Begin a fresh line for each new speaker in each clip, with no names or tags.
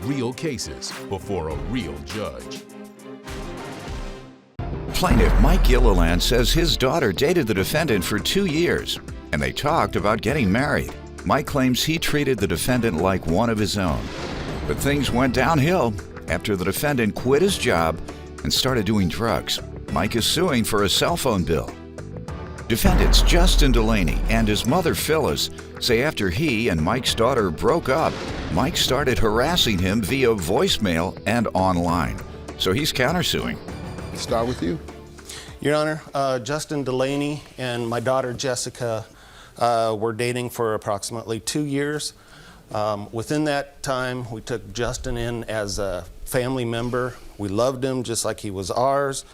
real cases before a real judge.
Plaintiff Mike Gilliland says his daughter dated the defendant for 2 years, and they talked about getting married. Mike claims he treated the defendant like one of his own. But things went downhill after the defendant quit his job and started doing drugs. Mike is suing for a cell phone bill. Defendants Justin Delaney and his mother Phyllis say after he and Mike's daughter broke up, Mike started harassing him via voicemail and online. So he's countersuing.
Start with you.
Your Honor, Justin Delaney and my daughter Jessica were dating for approximately 2 years. Within that time, we took Justin in as a family member. We loved him just like he was ours.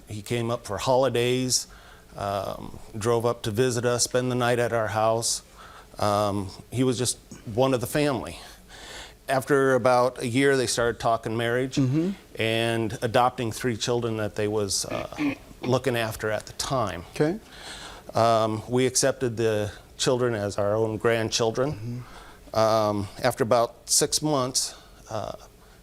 He came up for holidays, drove up to visit us, spend the night at our house. He was just one of the family. After about a year, they started talking marriage and adopting 3 children that they was looking after at the time.
Okay.
We accepted the children as our own grandchildren. After about 6 months,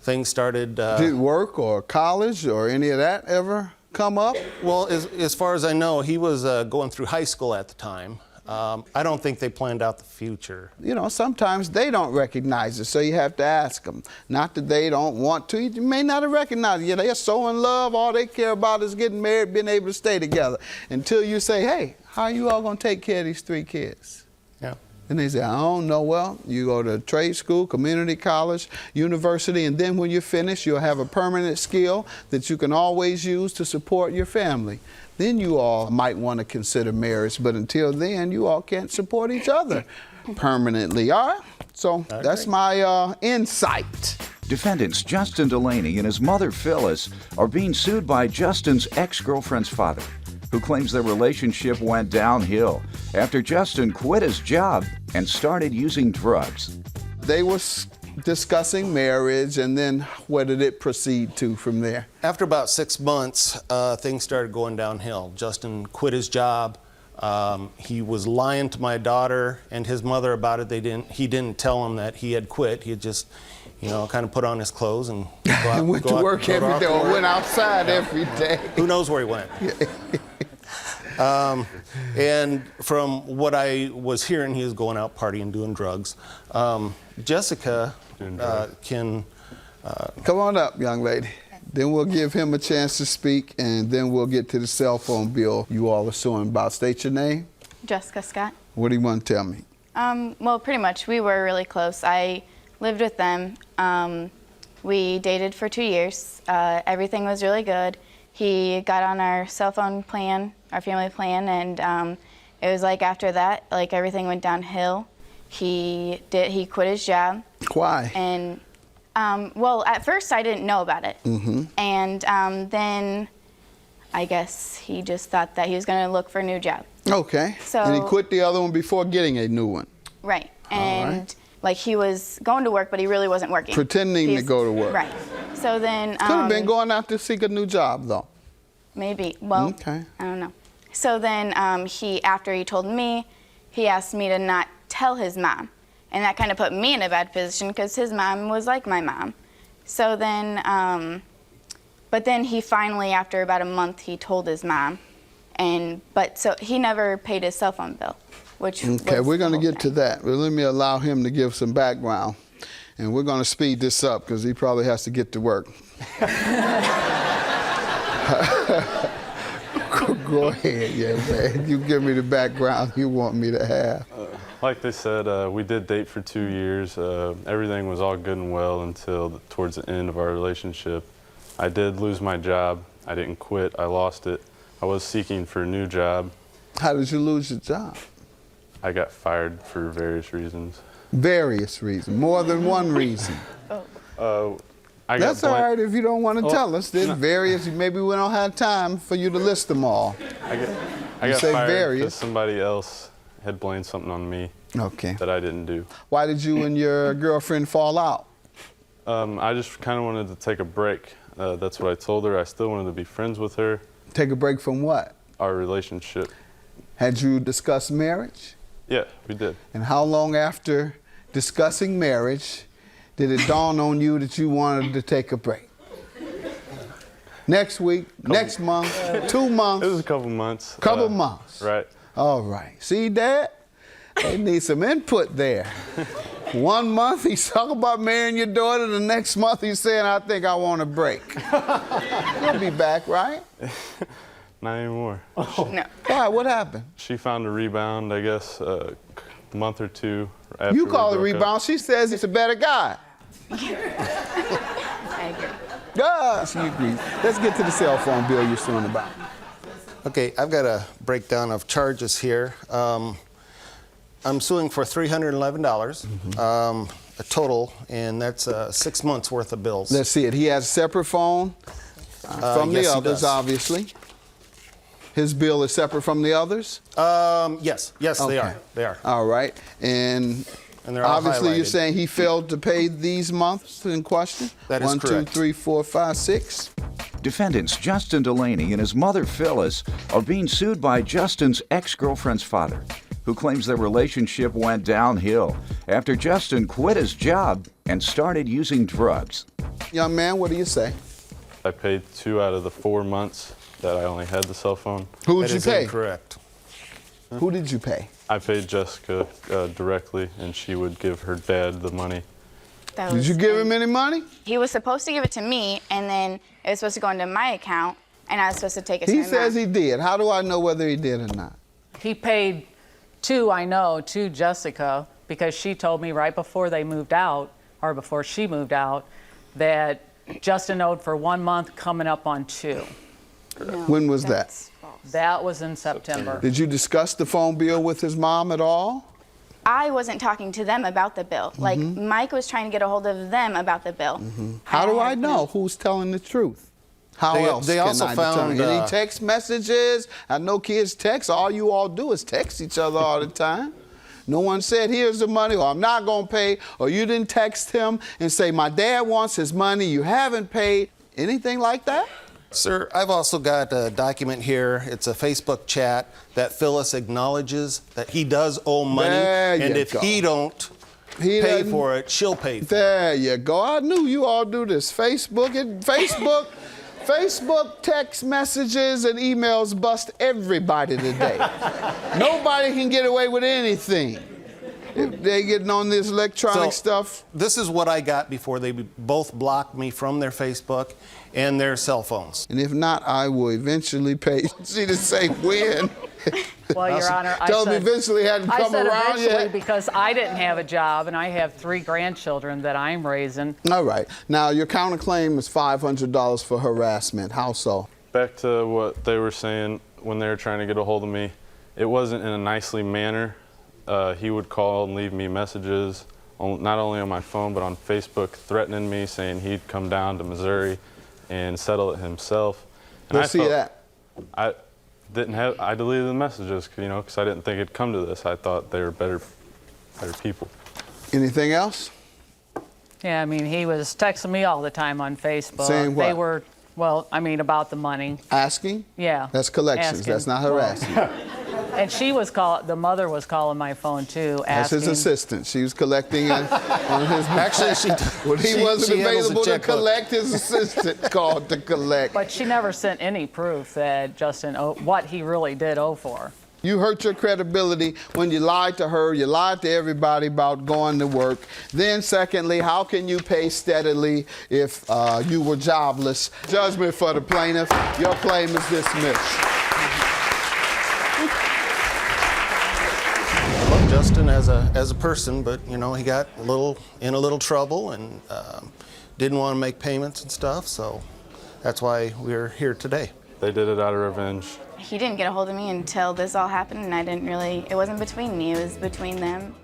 things started...
Did work or college or any of that ever come up?
Well, as far as I know, he was going through high school at the time. I don't think they planned out the future.
You know, sometimes they don't recognize it, so you have to ask them. Not that they don't want to. You may not have recognized it. Yeah, they're so in love, all they care about is getting married, being able to stay together. Until you say, hey, how are you all going to take care of these 3 kids?
Yeah.
And they say, I don't know. Well, you go to trade school, community college, university, and then when you're finished, you'll have a permanent skill that you can always use to support your family. Then you all might want to consider marriage, but until then, you all can't support each other permanently, all right? So that's my insight.
Defendants Justin Delaney and his mother Phyllis are being sued by Justin's ex-girlfriend's father, who claims their relationship went downhill after Justin quit his job and started using drugs.
They were discussing marriage, and then where did it proceed to from there?
After about 6 months, things started going downhill. Justin quit his job. He was lying to my daughter and his mother about it. He didn't tell them that he had quit. He had just, you know, kind of put on his clothes and
went to work every day or went outside every day.
Who knows where he went? And from what I was hearing, he was going out partying, doing drugs. Jessica can...
Come on up, young lady. Then we'll give him a chance to speak, and then we'll get to the cell phone bill you all are suing about. State your name.
Jessica Scott.
What do you want to tell me?
Well, pretty much. We were really close. I lived with them. We dated for 2 years. Everything was really good. He got on our cell phone plan, our family plan, and it was like after that, like everything went downhill. He quit his job.
Why?
And well, at first I didn't know about it. And then I guess he just thought that he was going to look for a new job.
Okay.
So,
and he quit the other one before getting a new one.
Right. And like he was going to work, but he really wasn't working.
Pretending to go to work.
Right. So then...
Could have been going out to seek a new job, though.
Maybe. Well,
okay.
I don't know. So then after he told me, he asked me to not tell his mom. And that kind of put me in a bad position because his mom was like my mom. So then, but then he finally, after about a month, he told his mom. So he never paid his cell phone bill, which
okay, we're going to get to that. But let me allow him to give some background. And we're going to speed this up because he probably has to get to work. Go ahead, yeah, man. You give me the background you want me to have.
Like they said, we did date for 2 years. Everything was all good and well until towards the end of our relationship. I did lose my job. I didn't quit. I lost it. I was seeking for a new job.
How did you lose your job?
I got fired for various reasons.
Various reasons, more than one reason. That's all right if you don't want to tell us. There's various, maybe we don't have time for you to list them all.
I got fired because somebody else had blamed something on me that I didn't do.
Why did you and your girlfriend fall out?
I just kind of wanted to take a break. That's what I told her. I still wanted to be friends with her.
Take a break from what?
Our relationship.
Had you discussed marriage?
Yeah, we did.
And how long after discussing marriage did it dawn on you that you wanted to take a break? Next week, next month, 2 months?
It was a couple months.
Couple months.
Right.
All right. See, Dad? They need some input there. 1 month, he's talking about marrying your daughter. The next month, he's saying, I think I want a break. You'll be back, right?
Not anymore.
No.
Why? What happened?
She found a rebound, I guess, a month or two after
You
we
call it a
broke up.
rebound. She says he's a better guy.
I agree.
God, she agrees. Let's get to the cell phone bill you're suing about.
Okay, I've got a breakdown of charges here. I'm suing for $311, a total, and that's 6 months worth of bills.
Let's see it. He has a separate phone from
yes,
the
he
others,
does.
obviously. His bill is separate from the others?
Yes, they are. They are.
All right. And
And they're all
obviously you're
highlighted.
saying he failed to pay these months in question?
That is
1, 2,
correct.
3, 4, 5, 6.
Defendants Justin Delaney and his mother Phyllis are being sued by Justin's ex-girlfriend's father, who claims their relationship went downhill after Justin quit his job and started using drugs.
Young man, what do you say?
I paid 2 out of the 4 months that I only had the cell phone.
Who
That
did you
is
pay?
incorrect.
Who did you pay?
I paid Jessica directly, and she would give her dad the money.
That
Did
was-
you give him any money?
He was supposed to give it to me, and then it was supposed to go into my account, and I was supposed to take it to
He
my
says
mom.
he did. How do I know whether he did or not?
He paid to Jessica, because she told me right before they moved out, or before she moved out, that Justin owed for 1 month coming up on 2.
No,
When was that?
that's false.
That was in September.
Did you discuss the phone bill with his mom at all?
I wasn't talking to them about the bill. Like, Mike was trying to get a hold of them about the bill.
How do I
had
know who's telling the truth? How
They-
else
they
can
also
I
found,
determine? Any text messages? I know kids text. All you all do is text each other all the time. No one said, here's the money, or I'm not going to pay, or you didn't text him and say, my dad wants his money, you haven't paid. Anything like that?
Sir, I've also got a document here. It's a Facebook chat that Phyllis acknowledges that he does owe money,
There
and
you
if
go.
he don't
He
pay
doesn't-
for it, she'll pay for it.
There you go. I knew you all do this. Facebook text messages and emails bust everybody today. Nobody can get away with anything. If they're getting on this electronic stuff.
This is what I got before they both blocked me from their Facebook and their cell phones.
And if not, I will eventually pay. She didn't say when.
Well, Your Honor, I
Tell them
said,
eventually hadn't
I
come
said
around
eventually
yet.
because I didn't have a job, and I have 3 grandchildren that I'm raising.
All right. Now, your counterclaim is $500 for harassment. How so?
Back to what they were saying when they were trying to get a hold of me, it wasn't in a nicely manner. He would call and leave me messages, not only on my phone, but on Facebook, threatening me, saying he'd come down to Missouri and settle it himself. And
Let's see that.
I deleted the messages, because I didn't think it'd come to this. I thought they were better people.
Anything else?
Yeah, I mean, he was texting me all the time on Facebook.
Saying what?
They were, well, I mean, about the money.
Asking?
Yeah.
That's collections.
Asking.
That's not
Well,
harassing.
And the mother was calling my phone too,
That's
asking.
his assistant. She was collecting on his.
Actually,
when he wasn't
she handles the
available to
checkbook.
collect, his assistant called to collect.
But she never sent any proof that Justin, what he really did owe for.
You hurt your credibility when you lied to her, you lied to everybody about going to work. Then secondly, how can you pay steadily if you were jobless? Judgment for the plaintiff. Your claim is dismissed.
I love Justin as a person, but he got in a little trouble and didn't want to make payments and stuff, so that's why we're here today.
They did it out of revenge.
He didn't get a hold of me until this all happened, and it wasn't between me, it was between them.